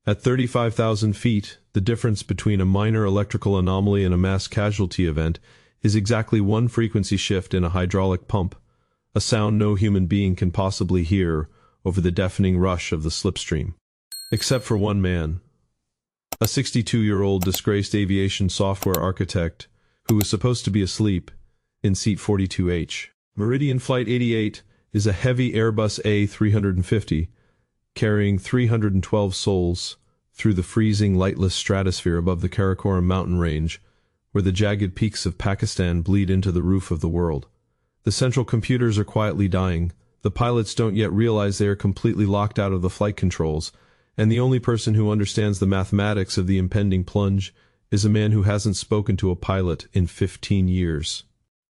At 35,000 feet, the difference between a minor electrical anomaly and a mass casualty event is exactly one frequency shift in a hydraulic pump, a sound no human being can possibly hear over the deafening rush of the slipstream. Except for one man, a 62-year-old disgraced aviation software architect who was supposed to be asleep in seat 42H. Meridian Flight 88 is a heavy Airbus A350 carrying 312 souls through the freezing, lightless stratosphere above the Karakoram mountain range, where the jagged peaks of Pakistan bleed into the roof of the world. The central computers are quietly dying. The pilots don't yet realize they are completely locked out of the flight controls, and the only person who understands the mathematics of the impending plunge is a man who hasn't spoken to a pilot in 15 years.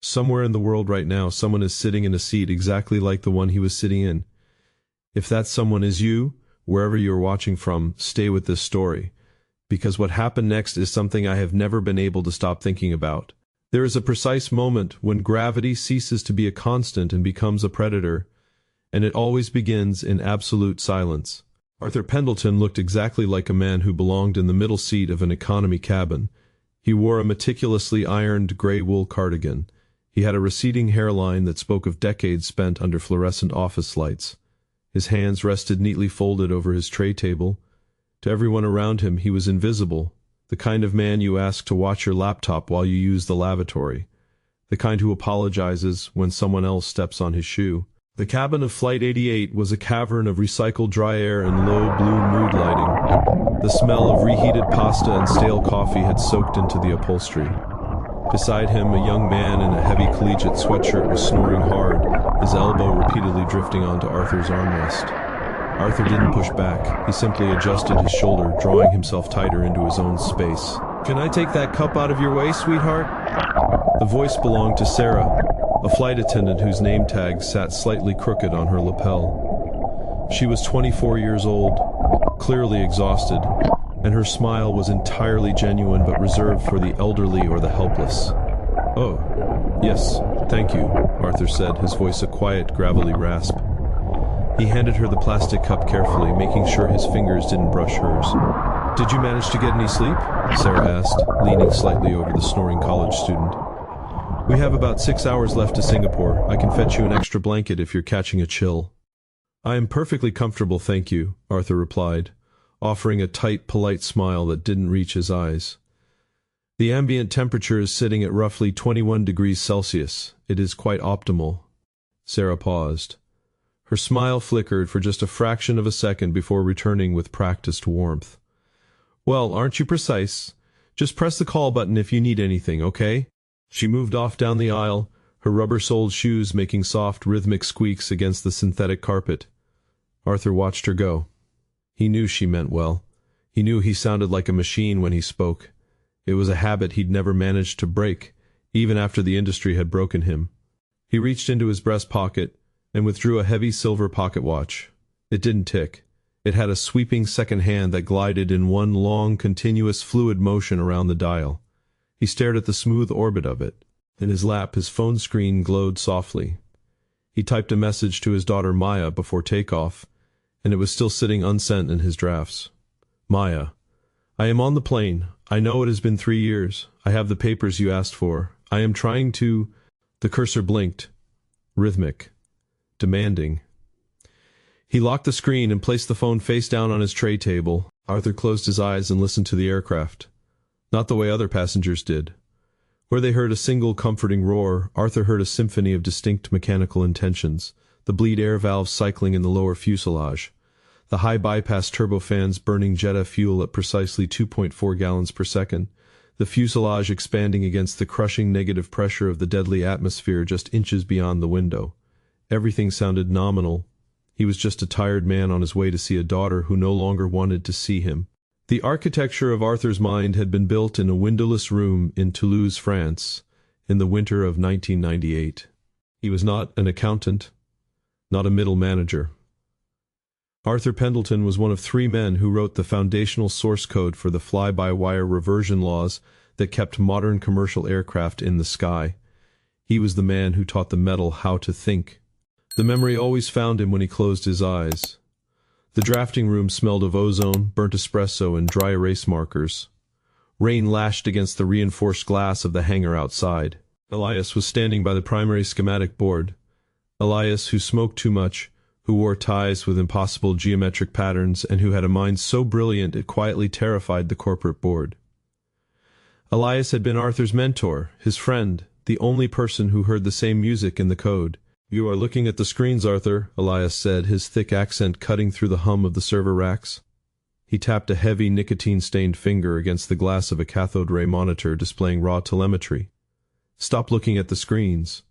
Somewhere in the world right now, someone is sitting in a seat exactly like the one he was sitting in. If that someone is you, wherever you're watching from, stay with this story, because what happened next is something I have never been able to stop thinking about. There is a precise moment when gravity ceases to be a constant and becomes a predator, and it always begins in absolute silence. Arthur Pendleton looked exactly like a man who belonged in the middle seat of an economy cabin. He wore a meticulously ironed gray wool cardigan. He had a receding hairline that spoke of decades spent under fluorescent office lights. His hands rested neatly folded over his tray table. To everyone around him he was invisible, the kind of man you ask to watch your laptop while you use the lavatory, the kind who apologizes when someone else steps on his shoe. The cabin of Flight 88 was a cavern of recycled dry air and low blue mood lighting. The smell of reheated pasta and stale coffee had soaked into the upholstery. Beside him, a young man in a heavy collegiate sweatshirt was snoring hard, his elbow repeatedly drifting onto Arthur's armrest. Arthur didn't push back. He simply adjusted his shoulder, drawing himself tighter into his own space. "Can I take that cup out of your way, sweetheart?" The voice belonged to Sarah, a flight attendant whose name tag sat slightly crooked on her lapel. She was 24 years old, clearly exhausted, and her smile was entirely genuine but reserved for the elderly or the helpless. "Oh, yes, thank you," Arthur said, his voice a quiet, gravelly rasp. He handed her the plastic cup carefully, making sure his fingers didn't brush hers. "Did you manage to get any sleep?" Sarah asked, leaning slightly over the snoring college student. "We have about 6 hours left to Singapore. I can fetch you an extra blanket if you're catching a chill." "I am perfectly comfortable, thank you," Arthur replied, offering a tight, polite smile that didn't reach his eyes. "The ambient temperature is sitting at roughly 21 degrees Celsius. It is quite optimal." Sarah paused. Her smile flickered for just a fraction of a second before returning with practiced warmth. "Well, aren't you precise? Just press the call button if you need anything, okay?" She moved off down the aisle, her rubber-soled shoes making soft, rhythmic squeaks against the synthetic carpet. Arthur watched her go. He knew she meant well. He knew he sounded like a machine when he spoke. It was a habit he'd never managed to break, even after the industry had broken him. He reached into his breast pocket and withdrew a heavy silver pocket watch. It didn't tick. It had a sweeping second hand that glided in one long, continuous, fluid motion around the dial. He stared at the smooth orbit of it. In his lap, his phone screen glowed softly. He typed a message to his daughter Maya before takeoff, and it was still sitting unsent in his drafts. "Maya, I am on the plane. I know it has been 3 years. I have the papers you asked for. I am trying to—" The cursor blinked. Rhythmic. Demanding. He locked the screen and placed the phone face down on his tray table. Arthur closed his eyes and listened to the aircraft. Not the way other passengers did. Where they heard a single comforting roar, Arthur heard a symphony of distinct mechanical intentions, the bleed air valves cycling in the lower fuselage, the high bypass turbofans burning Jetta fuel at precisely 2.4 gallons per second, the fuselage expanding against the crushing negative pressure of the deadly atmosphere just inches beyond the window. Everything sounded nominal. He was just a tired man on his way to see a daughter who no longer wanted to see him. The architecture of Arthur's mind had been built in a windowless room in Toulouse, France, in the winter of 1998. He was not an accountant, not a middle manager. Arthur Pendleton was one of 3 men who wrote the foundational source code for the fly-by-wire reversion laws that kept modern commercial aircraft in the sky. He was the man who taught the metal how to think. The memory always found him when he closed his eyes. The drafting room smelled of ozone, burnt espresso, and dry erase markers. Rain lashed against the reinforced glass of the hangar outside. Elias was standing by the primary schematic board. Elias, who smoked too much, who wore ties with impossible geometric patterns, and who had a mind so brilliant it quietly terrified the corporate board. Elias had been Arthur's mentor, his friend, the only person who heard the same music in the code. "You are looking at the screens, Arthur," Elias said, his thick accent cutting through the hum of the server racks. He tapped a heavy, nicotine-stained finger against the glass of a cathode ray monitor displaying raw telemetry. "Stop looking at the screens."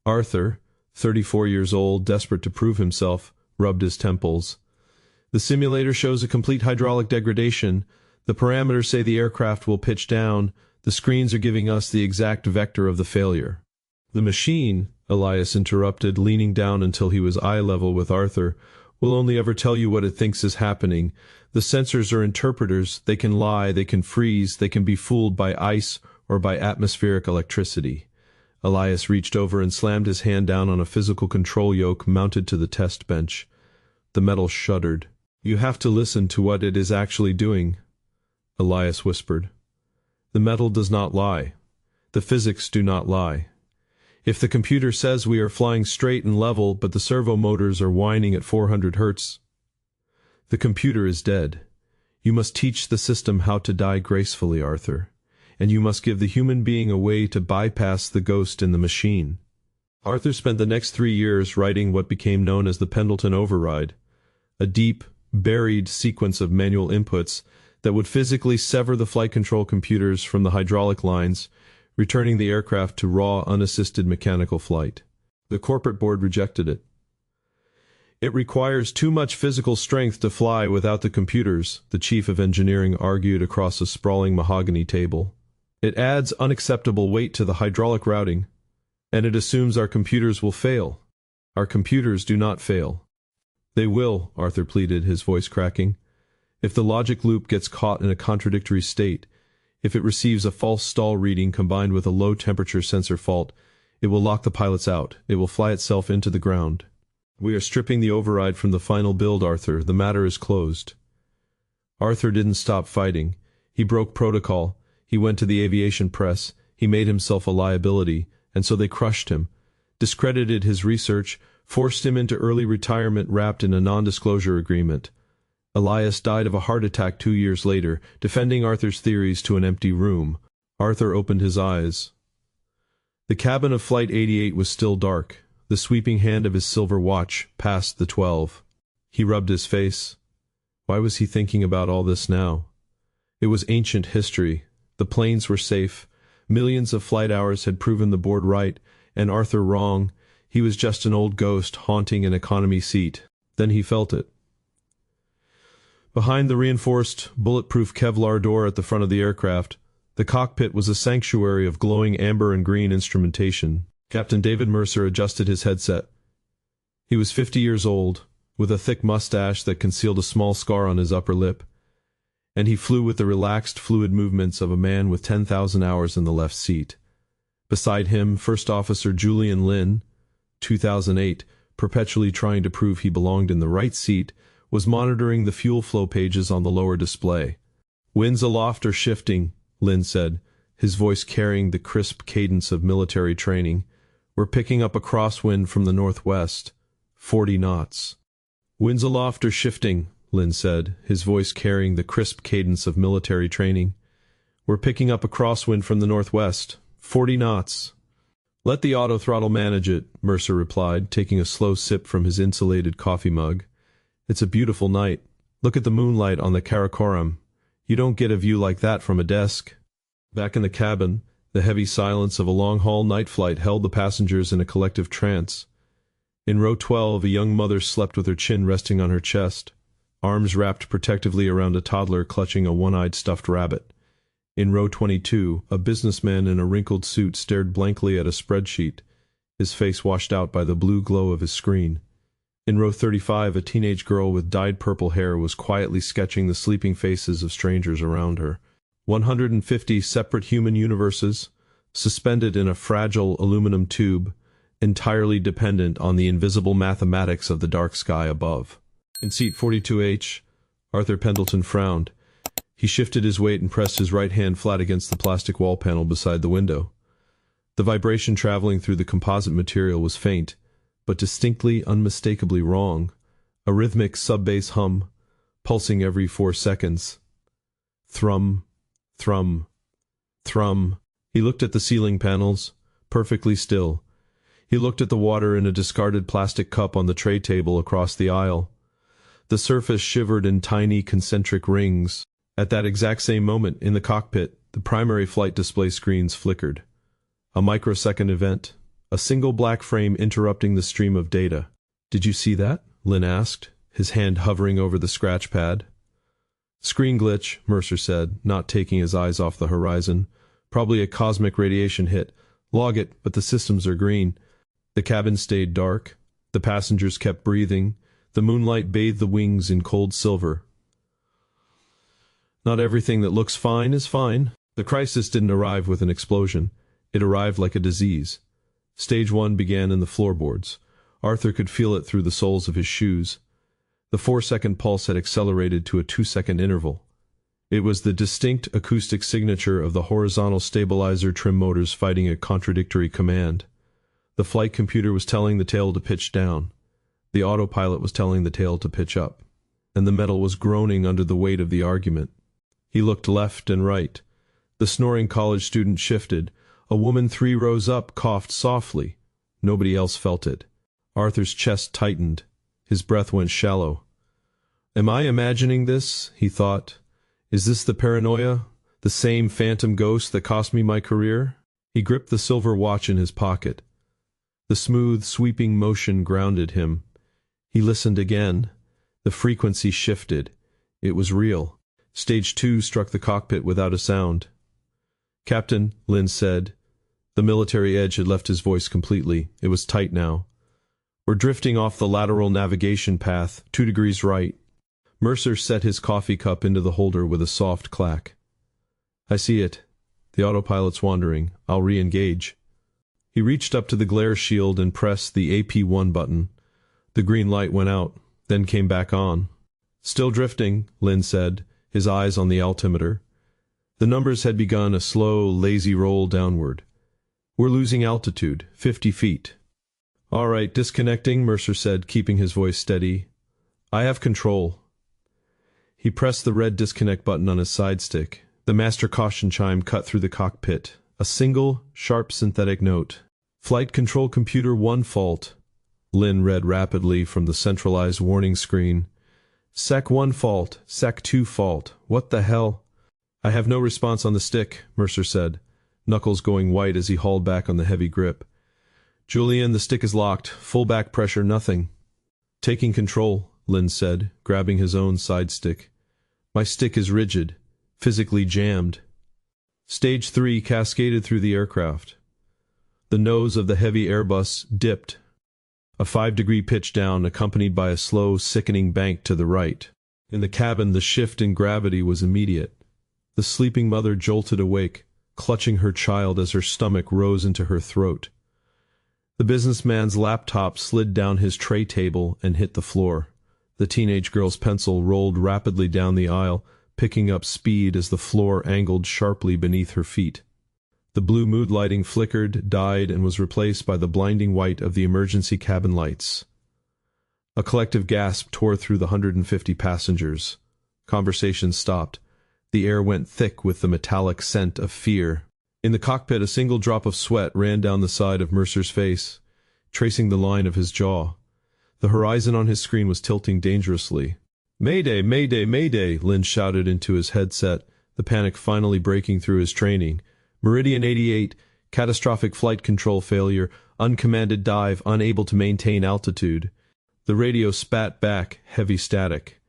Arthur, 34 years old, desperate to prove himself, rubbed his temples. "The simulator shows a complete hydraulic degradation. The parameters say the aircraft will pitch down. The screens are giving us the exact vector of the failure." "The machine," Elias interrupted, leaning down until he was eye level with Arthur, "will only ever tell you what it thinks is happening. The sensors are interpreters. They can lie, they can freeze, they can be fooled by ice or by atmospheric electricity." Elias reached over and slammed his hand down on a physical control yoke mounted to the test bench. The metal shuddered. "You have to listen to what it is actually doing," Elias whispered. "The metal does not lie. The physics do not lie. If the computer says we are flying straight and level, but the servo motors are whining at 400 hertz, the computer is dead. You must teach the system how to die gracefully, Arthur, and you must give the human being a way to bypass the ghost in the machine." Arthur spent the next 3 years writing what became known as the Pendleton Override, a deep, buried sequence of manual inputs that would physically sever the flight control computers from the hydraulic lines, returning the aircraft to raw, unassisted mechanical flight. The corporate board rejected it. "It requires too much physical strength to fly without the computers," the chief of engineering argued across a sprawling mahogany table. "It adds unacceptable weight to the hydraulic routing, and it assumes our computers will fail. Our computers do not fail." "They will," Arthur pleaded, his voice cracking. "If the logic loop gets caught in a contradictory state, if it receives a false stall reading combined with a low-temperature sensor fault, it will lock the pilots out. It will fly itself into the ground. We are stripping the override from the final build, Arthur. The matter is closed." Arthur didn't stop fighting. He broke protocol. He went to the aviation press. He made himself a liability, and so they crushed him, discredited his research, forced him into early retirement wrapped in a non-disclosure agreement. Elias died of a heart attack 2 years later, defending Arthur's theories to an empty room. Arthur opened his eyes. The cabin of Flight 88 was still dark. The sweeping hand of his silver watch passed the 12. He rubbed his face. Why was he thinking about all this now? It was ancient history. The planes were safe. Millions of flight hours had proven the board right, and Arthur wrong. He was just an old ghost haunting an economy seat. Then he felt it. Behind the reinforced, bulletproof Kevlar door at the front of the aircraft, the cockpit was a sanctuary of glowing amber and green instrumentation. Captain David Mercer adjusted his headset. He was 50 years old, with a thick mustache that concealed a small scar on his upper lip, and he flew with the relaxed, fluid movements of a man with 10,000 hours in the left seat. Beside him, First Officer Julian Lynn, 2008, perpetually trying to prove he belonged in the right seat, was monitoring the fuel flow pages on the lower display. "Winds aloft are shifting," Lynn said, his voice carrying the crisp cadence of military training. "We're picking up a crosswind from the northwest, 40 knots. "Winds aloft are shifting," Lynn said, his voice carrying the crisp cadence of military training. "We're picking up a crosswind from the northwest, 40 knots. "Let the auto-throttle manage it," Mercer replied, taking a slow sip from his insulated coffee mug. "It's a beautiful night. Look at the moonlight on the Karakoram. You don't get a view like that from a desk." Back in the cabin, the heavy silence of a long-haul night flight held the passengers in a collective trance. In row 12, a young mother slept with her chin resting on her chest, arms wrapped protectively around a toddler clutching a one-eyed stuffed rabbit. In row 22, a businessman in a wrinkled suit stared blankly at a spreadsheet, his face washed out by the blue glow of his screen. In row 35, a teenage girl with dyed purple hair was quietly sketching the sleeping faces of strangers around her. 150 separate human universes, suspended in a fragile aluminum tube, entirely dependent on the invisible mathematics of the dark sky above. In seat 42H, Arthur Pendleton frowned. He shifted his weight and pressed his right hand flat against the plastic wall panel beside the window. The vibration traveling through the composite material was faint, but distinctly, unmistakably wrong. A rhythmic sub-bass hum, pulsing every 4 seconds. Thrum, thrum, thrum. He looked at the ceiling panels, perfectly still. He looked at the water in a discarded plastic cup on the tray table across the aisle. The surface shivered in tiny concentric rings. At that exact same moment, in the cockpit, the primary flight display screens flickered. A microsecond event, a single black frame interrupting the stream of data. "Did you see that?" Lynn asked, his hand hovering over the scratch pad. "Screen glitch," Mercer said, not taking his eyes off the horizon. "Probably a cosmic radiation hit. Log it, but the systems are green." The cabin stayed dark. The passengers kept breathing. The moonlight bathed the wings in cold silver. Not everything that looks fine is fine. The crisis didn't arrive with an explosion. It arrived like a disease. Stage 1 began in the floorboards. Arthur could feel it through the soles of his shoes. The 4-second pulse had accelerated to a 2-second interval. It was the distinct acoustic signature of the horizontal stabilizer trim motors fighting a contradictory command. The flight computer was telling the tail to pitch down. The autopilot was telling the tail to pitch up. And the metal was groaning under the weight of the argument. He looked left and right. The snoring college student shifted. A woman 3 rows up coughed softly. Nobody else felt it. Arthur's chest tightened. His breath went shallow. "Am I imagining this?" he thought. "Is this the paranoia? The same phantom ghost that cost me my career?" He gripped the silver watch in his pocket. The smooth, sweeping motion grounded him. He listened again. The frequency shifted. It was real. Stage 2 struck the cockpit without a sound. "Captain," Lynn said. The military edge had left his voice completely. It was tight now. "We're drifting off the lateral navigation path, 2 degrees right." Mercer set his coffee cup into the holder with a soft clack. "I see it. The autopilot's wandering. I'll re-engage." He reached up to the glare shield and pressed the AP1 button. The green light went out, then came back on. "Still drifting," Lynn said, his eyes on the altimeter. The numbers had begun a slow, lazy roll downward. "We're losing altitude, 50 feet. "All right, disconnecting," Mercer said, keeping his voice steady. "I have control." He pressed the red disconnect button on his side stick. The master caution chime cut through the cockpit. A single, sharp synthetic note. "Flight control computer 1 fault." Lynn read rapidly from the centralized warning screen. "Sec 1 fault, Sec 2 fault. What the hell?" "I have no response on the stick," Mercer said, knuckles going white as he hauled back on the heavy grip. "Julian, the stick is locked. Full back pressure, nothing." "Taking control," Lynn said, grabbing his own side stick. "My stick is rigid, physically jammed." Stage 3 cascaded through the aircraft. The nose of the heavy Airbus dipped. A 5-degree pitch down, accompanied by a slow, sickening bank to the right. In the cabin, the shift in gravity was immediate. The sleeping mother jolted awake, clutching her child as her stomach rose into her throat. The businessman's laptop slid down his tray table and hit the floor. The teenage girl's pencil rolled rapidly down the aisle, picking up speed as the floor angled sharply beneath her feet. The blue mood lighting flickered, died, and was replaced by the blinding white of the emergency cabin lights. A collective gasp tore through the 150 passengers. Conversation stopped. The air went thick with the metallic scent of fear. In the cockpit, a single drop of sweat ran down the side of Mercer's face, tracing the line of his jaw. The horizon on his screen was tilting dangerously. "Mayday, mayday, mayday," Lynn shouted into his headset, the panic finally breaking through his training. "Meridian 88, catastrophic flight control failure, uncommanded dive, unable to maintain altitude." The radio spat back, heavy static.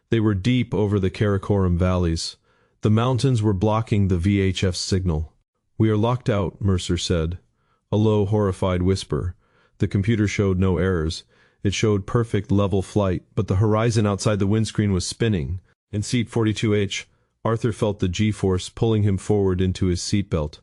They were deep over the Karakoram valleys. The mountains were blocking the VHF signal. "We are locked out," Mercer said. A low, horrified whisper. The computer showed no errors. It showed perfect level flight, but the horizon outside the windscreen was spinning. In seat 42H, Arthur felt the G-force pulling him forward into his seatbelt.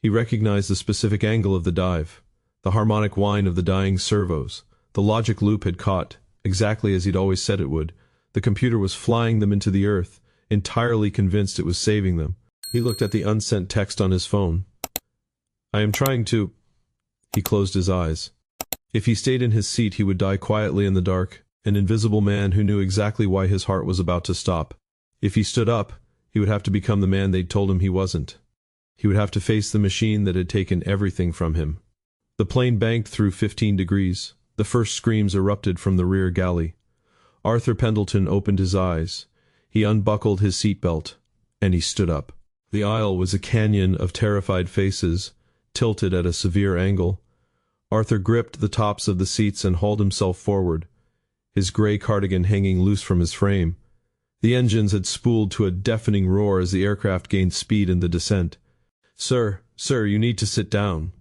He recognized the specific angle of the dive, the harmonic whine of the dying servos. The logic loop had caught. exactly as he'd always said it would. The computer was flying them into the earth, entirely convinced it was saving them. He looked at the unsent text on his phone. I am trying to... He closed his eyes. If he stayed in his seat, he would die quietly in the dark, an invisible man who knew exactly why his heart was about to stop. If he stood up, he would have to become the man they'd told him he wasn't. He would have to face the machine that had taken everything from him. The plane banked through 15 degrees. The first screams erupted from the rear galley. Arthur Pendleton opened his eyes. He unbuckled his seatbelt, and he stood up. The aisle was a canyon of terrified faces, tilted at a severe angle. Arthur gripped the tops of the seats and hauled himself forward, his gray cardigan hanging loose from his frame. The engines had spooled to a deafening roar as the aircraft gained speed in the descent. Sir, you need to sit down."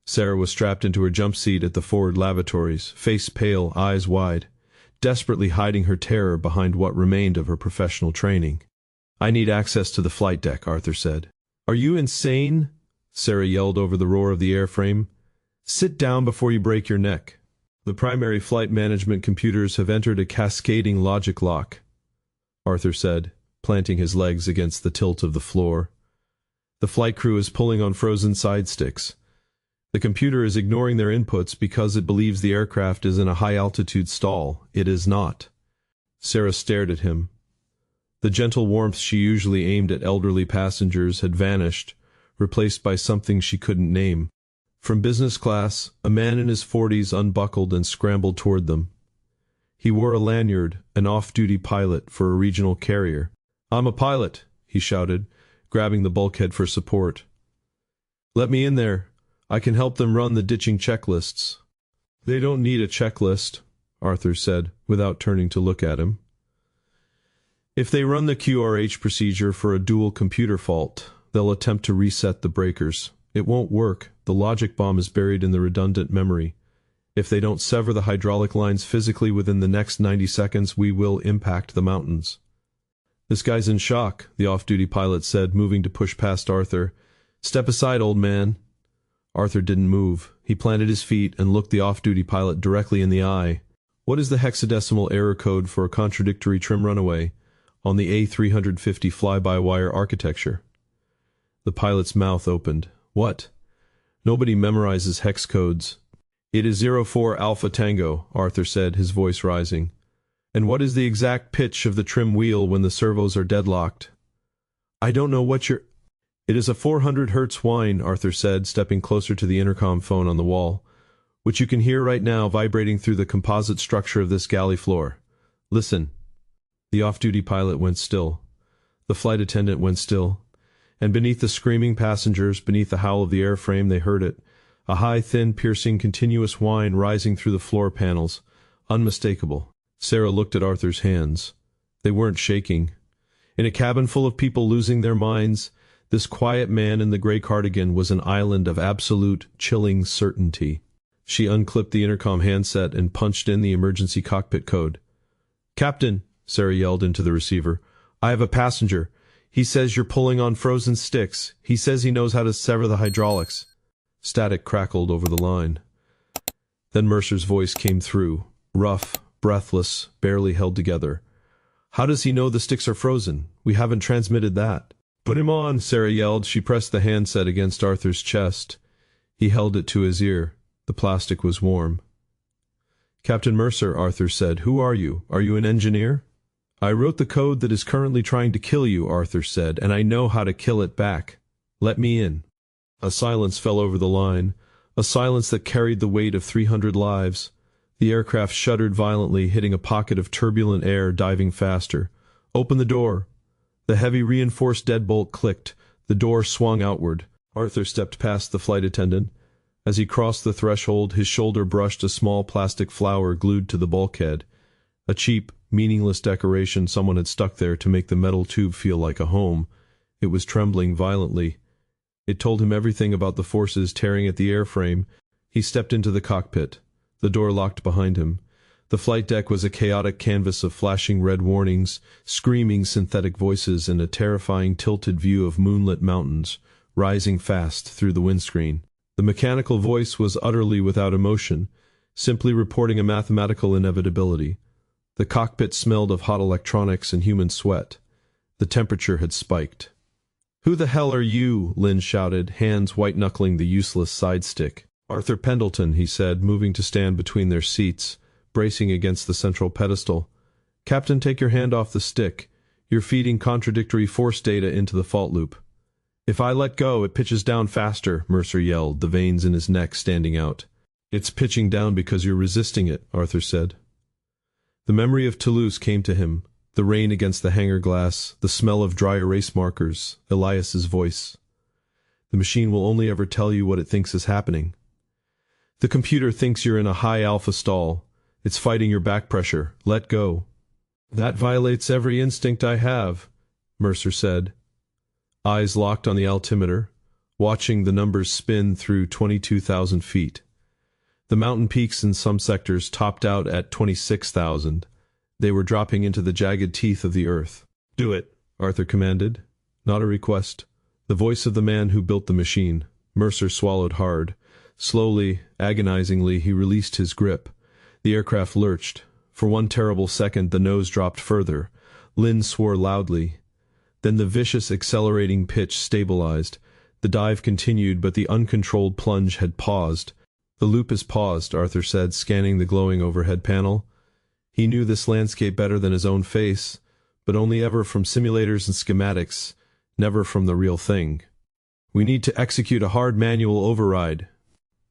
Sarah was strapped into her jump seat at the forward lavatories, face pale, eyes wide, desperately hiding her terror behind what remained of her professional training. "I need access to the flight deck," Arthur said. "Are you insane?" Sarah yelled over the roar of the airframe. "Sit down before you break your neck. The primary flight management computers have entered a cascading logic lock," Arthur said, planting his legs against the tilt of the floor. "The flight crew is pulling on frozen side sticks. The computer is ignoring their inputs because it believes the aircraft is in a high-altitude stall. It is not." Sarah stared at him. The gentle warmth she usually aimed at elderly passengers had vanished, replaced by something she couldn't name. From business class, a man in his 40s unbuckled and scrambled toward them. He wore a lanyard, an off-duty pilot for a regional carrier. "I'm a pilot," he shouted, grabbing the bulkhead for support. "Let me in there. I can help them run the ditching checklists." "They don't need a checklist," Arthur said, without turning to look at him. "If they run the QRH procedure for a dual computer fault, they'll attempt to reset the breakers. It won't work. The logic bomb is buried in the redundant memory. If they don't sever the hydraulic lines physically within the next 90 seconds, we will impact the mountains." "This guy's in shock," the off-duty pilot said, moving to push past Arthur. "Step aside, old man." Arthur didn't move. He planted his feet and looked the off-duty pilot directly in the eye. "What is the hexadecimal error code for a contradictory trim runaway on the A350 fly-by-wire architecture?" The pilot's mouth opened. "What? Nobody memorizes hex codes." "It is 04 Alpha Tango," Arthur said, his voice rising. "And what is the exact pitch of the trim wheel when the servos are deadlocked?" "I don't know what you're—" "It is a 400 Hz whine," Arthur said, stepping closer to the intercom phone on the wall, "which you can hear right now vibrating through the composite structure of this galley floor. Listen." The off-duty pilot went still. The flight attendant went still. And beneath the screaming passengers, beneath the howl of the airframe, they heard it. A high, thin, piercing, continuous whine rising through the floor panels. Unmistakable. Sarah looked at Arthur's hands. They weren't shaking. In a cabin full of people losing their minds, this quiet man in the gray cardigan was an island of absolute, chilling certainty. She unclipped the intercom handset and punched in the emergency cockpit code. "Captain," Sarah yelled into the receiver, "I have a passenger. He says you're pulling on frozen sticks. He says he knows how to sever the hydraulics." Static crackled over the line. Then Mercer's voice came through, rough, breathless, barely held together. "How does he know the sticks are frozen? We haven't transmitted that." "Put him on," Sarah yelled. She pressed the handset against Arthur's chest. He held it to his ear. The plastic was warm. "Captain Mercer," Arthur said, "who are you? Are you an engineer?" "I wrote the code that is currently trying to kill you," Arthur said, "and I know how to kill it back. Let me in." A silence fell over the line, a silence that carried the weight of 300 lives. The aircraft shuddered violently, hitting a pocket of turbulent air, diving faster. "Open the door." The heavy reinforced deadbolt clicked. The door swung outward. Arthur stepped past the flight attendant. As he crossed the threshold, his shoulder brushed a small plastic flower glued to the bulkhead. A cheap, meaningless decoration someone had stuck there to make the metal tube feel like a home. It was trembling violently. It told him everything about the forces tearing at the airframe. He stepped into the cockpit. The door locked behind him. The flight deck was a chaotic canvas of flashing red warnings, screaming synthetic voices, and a terrifying tilted view of moonlit mountains, rising fast through the windscreen. The mechanical voice was utterly without emotion, simply reporting a mathematical inevitability. The cockpit smelled of hot electronics and human sweat. The temperature had spiked. "Who the hell are you?" Lynn shouted, hands white-knuckling the useless side stick. "Arthur Pendleton," he said, moving to stand between their seats, bracing against the central pedestal. "Captain, take your hand off the stick. You're feeding contradictory force data into the fault loop." "If I let go, it pitches down faster," Mercer yelled, the veins in his neck standing out. "It's pitching down because you're resisting it," Arthur said. The memory of Toulouse came to him, the rain against the hangar glass, the smell of dry erase markers, Elias's voice. "The machine will only ever tell you what it thinks is happening. The computer thinks you're in a high alpha stall. It's fighting your back pressure. Let go." "That violates every instinct I have," Mercer said, eyes locked on the altimeter, watching the numbers spin through 22,000 feet. The mountain peaks in some sectors topped out at 26,000. They were dropping into the jagged teeth of the earth. "Do it," Arthur commanded. Not a request. The voice of the man who built the machine. Mercer swallowed hard. Slowly, agonizingly, he released his grip. The aircraft lurched. For one terrible second the nose dropped further. Lynn swore loudly. Then the vicious accelerating pitch stabilized. The dive continued, but the uncontrolled plunge had paused. "The loop is paused," Arthur said, scanning the glowing overhead panel. He knew this landscape better than his own face, but only ever from simulators and schematics, never from the real thing. "We need to execute a hard manual override."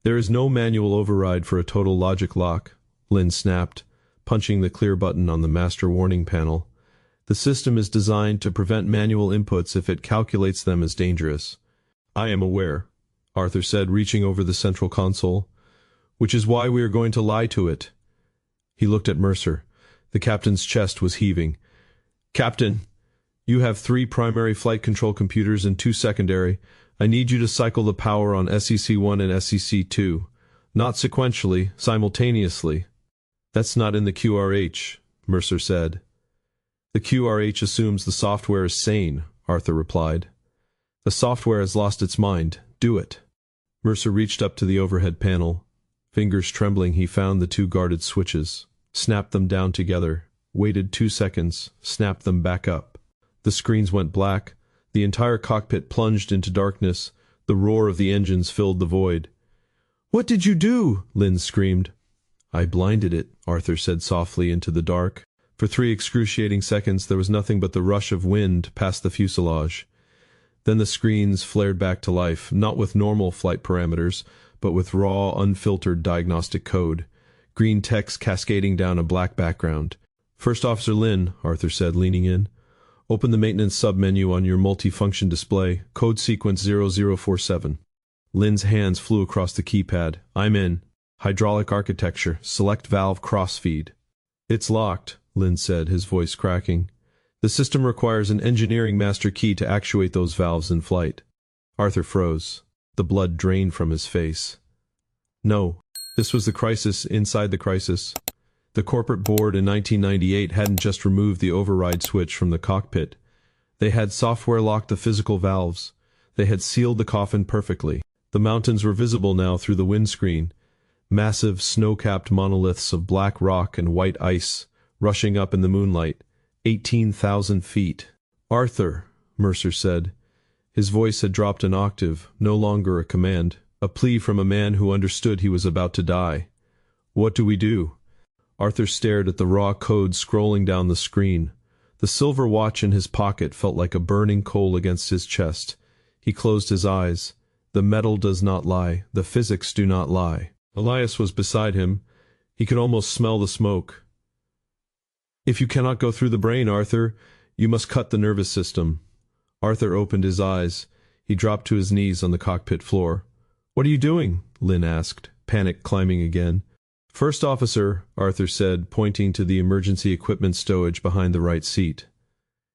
"There is no manual override for a total logic lock," Lynn snapped, punching the clear button on the master warning panel. "The system is designed to prevent manual inputs if it calculates them as dangerous." "I am aware," Arthur said, reaching over the central console. "Which is why we are going to lie to it." He looked at Mercer. The captain's chest was heaving. "Captain, you have 3 primary flight control computers and 2 secondary. I need you to cycle the power on SEC-1 and SEC-2. Not sequentially, simultaneously." "That's not in the QRH," Mercer said. "The QRH assumes the software is sane," Arthur replied. "The software has lost its mind. Do it." Mercer reached up to the overhead panel. Fingers trembling, he found the 2 guarded switches, snapped them down together, waited 2 seconds, snapped them back up. The screens went black. The entire cockpit plunged into darkness. The roar of the engines filled the void. "What did you do?" Lynn screamed. "I blinded it," Arthur said softly into the dark. For 3 excruciating seconds there was nothing but the rush of wind past the fuselage. Then the screens flared back to life, not with normal flight parameters, but with raw, unfiltered diagnostic code. Green text cascading down a black background. "First Officer Lynn," Arthur said, leaning in. "Open the maintenance sub-menu on your multi-function display, code sequence 0047. Lynn's hands flew across the keypad. "I'm in. Hydraulic architecture. Select valve crossfeed." "It's locked," Lynn said, his voice cracking. "The system requires an engineering master key to actuate those valves in flight." Arthur froze. The blood drained from his face. No, this was the crisis inside the crisis. The corporate board in 1998 hadn't just removed the override switch from the cockpit. They had software-locked the physical valves. They had sealed the coffin perfectly. The mountains were visible now through the windscreen. Massive, snow-capped monoliths of black rock and white ice, rushing up in the moonlight. 18,000 feet. "Arthur," Mercer said. His voice had dropped an octave, no longer a command, a plea from a man who understood he was about to die. "What do we do?" Arthur stared at the raw code scrolling down the screen. The silver watch in his pocket felt like a burning coal against his chest. He closed his eyes. The metal does not lie. The physics do not lie. Elias was beside him. He could almost smell the smoke. "If you cannot go through the brain, Arthur, you must cut the nervous system." Arthur opened his eyes. He dropped to his knees on the cockpit floor. "What are you doing?" Lynn asked, panic climbing again. "First Officer," Arthur said, pointing to the emergency equipment stowage behind the right seat.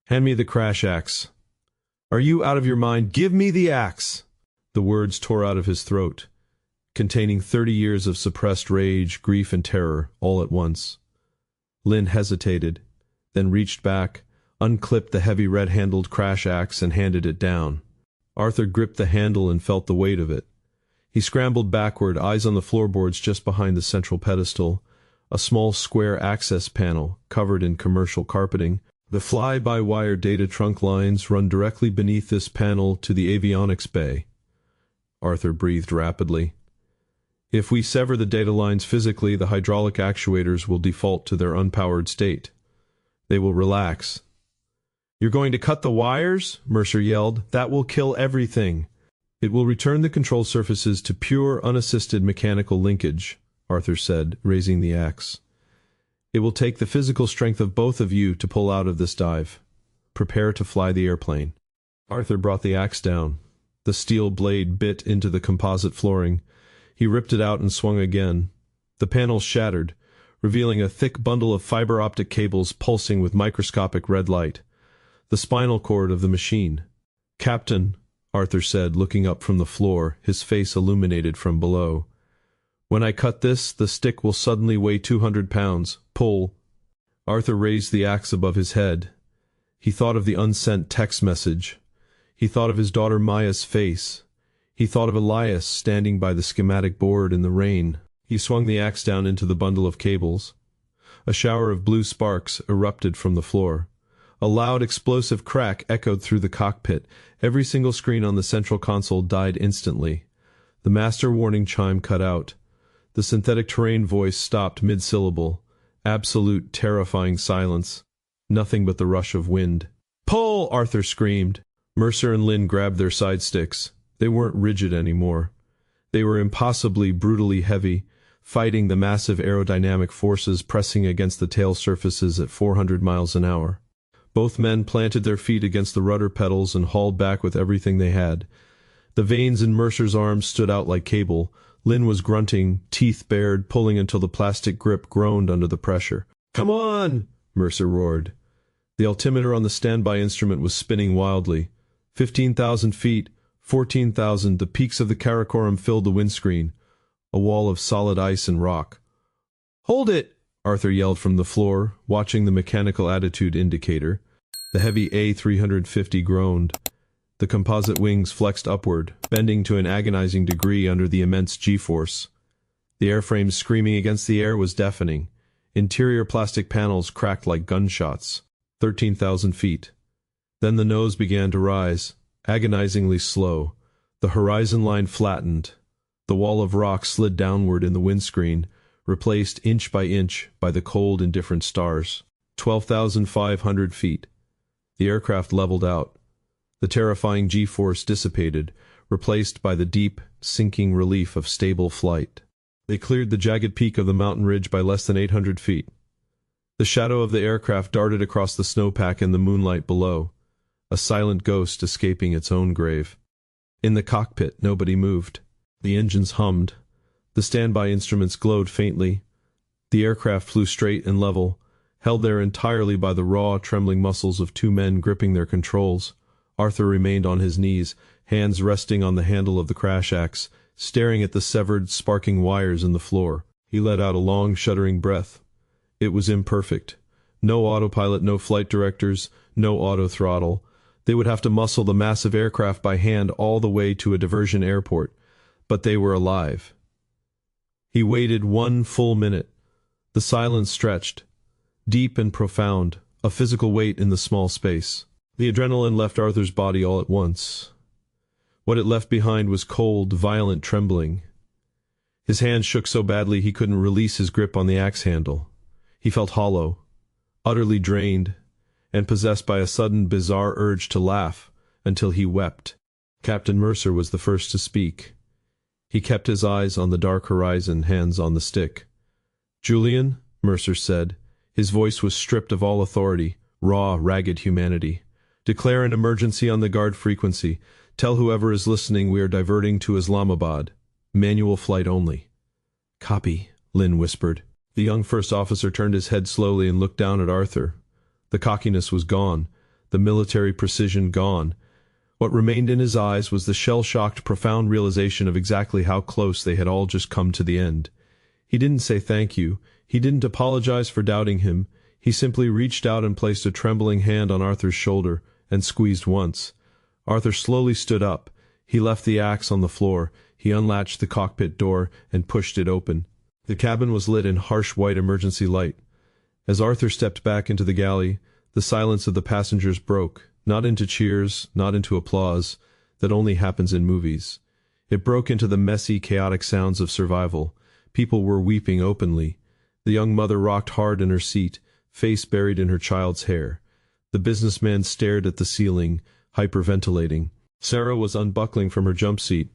"Hand me the crash axe." "Are you out of your mind? Give me the axe!" The words tore out of his throat, containing 30 years of suppressed rage, grief, and terror, all at once. Lynn hesitated, then reached back, unclipped the heavy red-handled crash axe and handed it down. Arthur gripped the handle and felt the weight of it. He scrambled backward, eyes on the floorboards just behind the central pedestal. a small square access panel covered in commercial carpeting. The fly-by-wire data trunk lines run directly beneath this panel to the avionics bay. Arthur breathed rapidly. If we sever the data lines physically, the hydraulic actuators will default to their unpowered state. They will relax. "You're going to cut the wires?" Mercer yelled. "That will kill everything." "It will return the control surfaces to pure, unassisted mechanical linkage," Arthur said, raising the axe. "It will take the physical strength of both of you to pull out of this dive. Prepare to fly the airplane." Arthur brought the axe down. The steel blade bit into the composite flooring. He ripped it out and swung again. The panels shattered, revealing a thick bundle of fiber-optic cables pulsing with microscopic red light. The spinal cord of the machine. "Captain," Arthur said, looking up from the floor, his face illuminated from below. "When I cut this, the stick will suddenly weigh 200 pounds. Pull." Arthur raised the axe above his head. He thought of the unsent text message. He thought of his daughter Maya's face. He thought of Elias standing by the schematic board in the rain. He swung the axe down into the bundle of cables. A shower of blue sparks erupted from the floor. A loud explosive crack echoed through the cockpit. Every single screen on the central console died instantly. The master warning chime cut out. The synthetic terrain voice stopped mid-syllable. Absolute, terrifying silence. Nothing but the rush of wind. "Pull!" Arthur screamed. Mercer and Lynn grabbed their side sticks. They weren't rigid anymore. They were impossibly, brutally heavy, fighting the massive aerodynamic forces pressing against the tail surfaces at 400 miles an hour. Both men planted their feet against the rudder pedals and hauled back with everything they had. The veins in Mercer's arms stood out like cable. Lynn was grunting, teeth bared, pulling until the plastic grip groaned under the pressure. "Come on!" Mercer roared. The altimeter on the standby instrument was spinning wildly. 15,000 feet, 14,000, the peaks of the Karakoram filled the windscreen, a wall of solid ice and rock. "Hold it!" Arthur yelled from the floor, watching the mechanical attitude indicator. The heavy A350 groaned. The composite wings flexed upward, bending to an agonizing degree under the immense G-force. The airframe screaming against the air was deafening. Interior plastic panels cracked like gunshots. 13,000 feet. Then the nose began to rise, agonizingly slow. The horizon line flattened. The wall of rock slid downward in the windscreen, replaced inch by inch by the cold, indifferent stars. 12,500 feet. The aircraft leveled out. The terrifying G-force dissipated, replaced by the deep, sinking relief of stable flight. They cleared the jagged peak of the mountain ridge by less than 800 feet. The shadow of the aircraft darted across the snowpack in the moonlight below, a silent ghost escaping its own grave. In the cockpit, nobody moved. The engines hummed. The standby instruments glowed faintly. The aircraft flew straight and level, held there entirely by the raw, trembling muscles of two men gripping their controls. Arthur remained on his knees, hands resting on the handle of the crash axe, staring at the severed, sparking wires in the floor. He let out a long, shuddering breath. It was imperfect. No autopilot, no flight directors, no auto-throttle. They would have to muscle the massive aircraft by hand all the way to a diversion airport. But they were alive. He waited 1 full minute. The silence stretched, deep and profound, a physical weight in the small space. The adrenaline left Arthur's body all at once. What it left behind was cold, violent trembling. His hands shook so badly he couldn't release his grip on the axe handle. He felt hollow, utterly drained, and possessed by a sudden, bizarre urge to laugh, until he wept. Captain Mercer was the first to speak. He kept his eyes on the dark horizon, hands on the stick. "Julian," Mercer said. His voice was stripped of all authority, raw, ragged humanity. "Declare an emergency on the guard frequency. Tell whoever is listening we are diverting to Islamabad. Manual flight only." "Copy," Lynn whispered. The young first officer turned his head slowly and looked down at Arthur. The cockiness was gone, the military precision gone. What remained in his eyes was the shell-shocked, profound realization of exactly how close they had all just come to the end. He didn't say thank you. He didn't apologize for doubting him. He simply reached out and placed a trembling hand on Arthur's shoulder and squeezed once. Arthur slowly stood up. He left the axe on the floor. He unlatched the cockpit door and pushed it open. The cabin was lit in harsh white emergency light. As Arthur stepped back into the galley, the silence of the passengers broke, not into cheers, not into applause, that only happens in movies. It broke into the messy, chaotic sounds of survival. People were weeping openly. The young mother rocked hard in her seat, face buried in her child's hair. The businessman stared at the ceiling, hyperventilating. Sarah was unbuckling from her jump seat.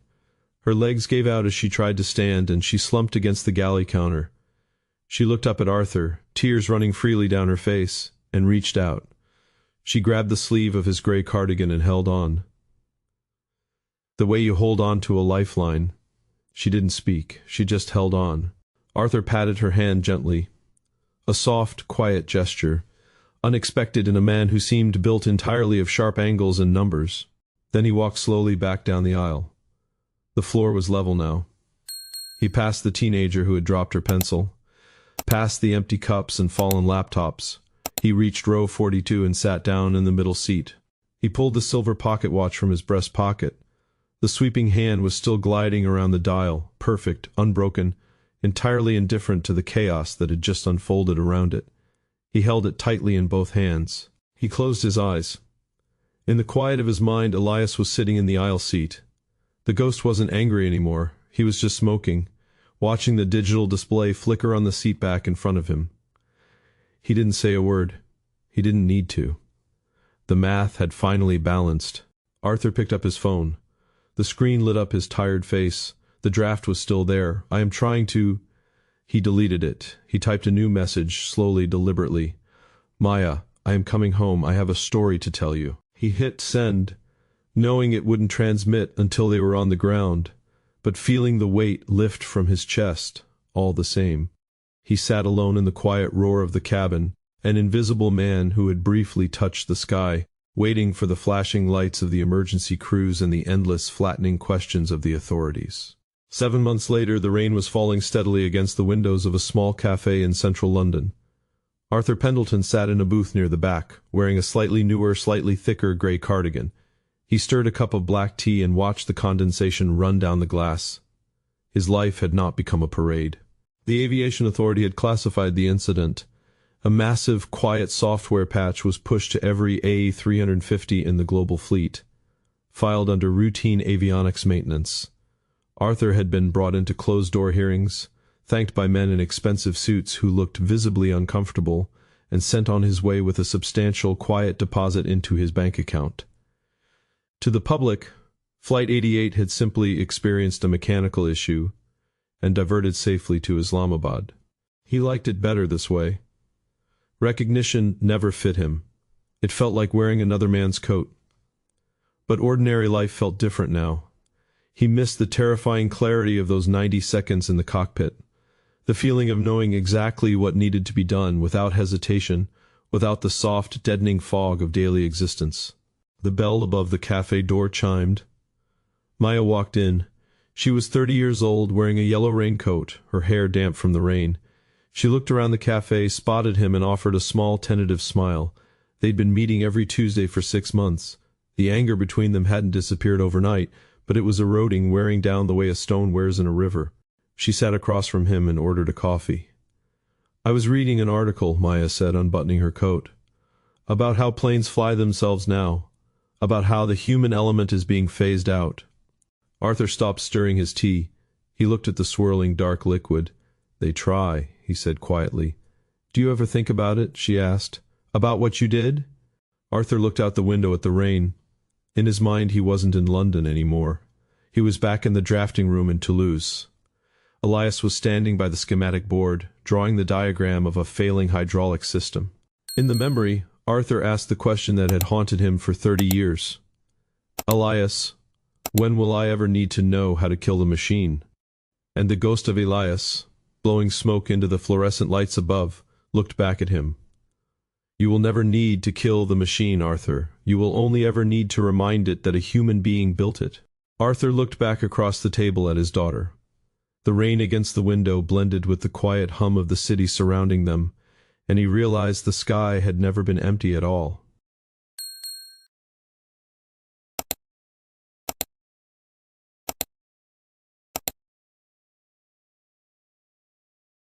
Her legs gave out as she tried to stand, and she slumped against the galley counter. She looked up at Arthur, tears running freely down her face, and reached out. She grabbed the sleeve of his gray cardigan and held on. The way you hold on to a lifeline. She didn't speak. She just held on. Arthur patted her hand gently. A soft, quiet gesture, unexpected in a man who seemed built entirely of sharp angles and numbers. Then he walked slowly back down the aisle. The floor was level now. He passed the teenager who had dropped her pencil, past the empty cups and fallen laptops. He reached row 42 and sat down in the middle seat. He pulled the silver pocket watch from his breast pocket. The sweeping hand was still gliding around the dial, perfect, unbroken, entirely indifferent to the chaos that had just unfolded around it. He held it tightly in both hands. He closed his eyes. In the quiet of his mind, Elias was sitting in the aisle seat. The ghost wasn't angry anymore. He was just smoking, watching the digital display flicker on the seat back in front of him. He didn't say a word. He didn't need to. The math had finally balanced. Arthur picked up his phone. The screen lit up his tired face. The draft was still there. I am trying to... He deleted it. He typed a new message, slowly, deliberately. Maya, I am coming home. I have a story to tell you. He hit send, knowing it wouldn't transmit until they were on the ground, but feeling the weight lift from his chest, all the same. He sat alone in the quiet roar of the cabin, an invisible man who had briefly touched the sky, waiting for the flashing lights of the emergency crews and the endless, flattening questions of the authorities. 7 months later, the rain was falling steadily against the windows of a small cafe in central London. Arthur Pendleton sat in a booth near the back, wearing a slightly newer, slightly thicker gray cardigan. He stirred a cup of black tea and watched the condensation run down the glass. His life had not become a parade. The Aviation Authority had classified the incident. A massive, quiet software patch was pushed to every A350 in the global fleet, filed under routine avionics maintenance. Arthur had been brought into closed-door hearings, thanked by men in expensive suits who looked visibly uncomfortable, and sent on his way with a substantial, quiet deposit into his bank account. To the public, Flight 88 had simply experienced a mechanical issue and diverted safely to Islamabad. He liked it better this way. Recognition never fit him. It felt like wearing another man's coat. But ordinary life felt different now. He missed the terrifying clarity of those 90 seconds in the cockpit, the feeling of knowing exactly what needed to be done without hesitation, without the soft, deadening fog of daily existence. The bell above the cafe door chimed. Maya walked in. She was 30 years old, wearing a yellow raincoat, her hair damp from the rain. She looked around the cafe, spotted him, and offered a small, tentative smile. They'd been meeting every Tuesday for 6 months. The anger between them hadn't disappeared overnight, but it was eroding, wearing down the way a stone wears in a river. She sat across from him and ordered a coffee. I was reading an article, Maya said, unbuttoning her coat, about how planes fly themselves now, about how the human element is being phased out. Arthur stopped stirring his tea. He looked at the swirling dark liquid. They try, he said quietly. Do you ever think about it? She asked. About what you did? Arthur looked out the window at the rain. In his mind, he wasn't in London anymore. He was back in the drafting room in Toulouse. Elias was standing by the schematic board, drawing the diagram of a failing hydraulic system. In the memory, Arthur asked the question that had haunted him for 30 years. Elias, when will I ever need to know how to kill the machine? And the ghost of Elias, blowing smoke into the fluorescent lights above, looked back at him. You will never need to kill the machine, Arthur. You will only ever need to remind it that a human being built it. Arthur looked back across the table at his daughter. The rain against the window blended with the quiet hum of the city surrounding them, and he realized the sky had never been empty at all.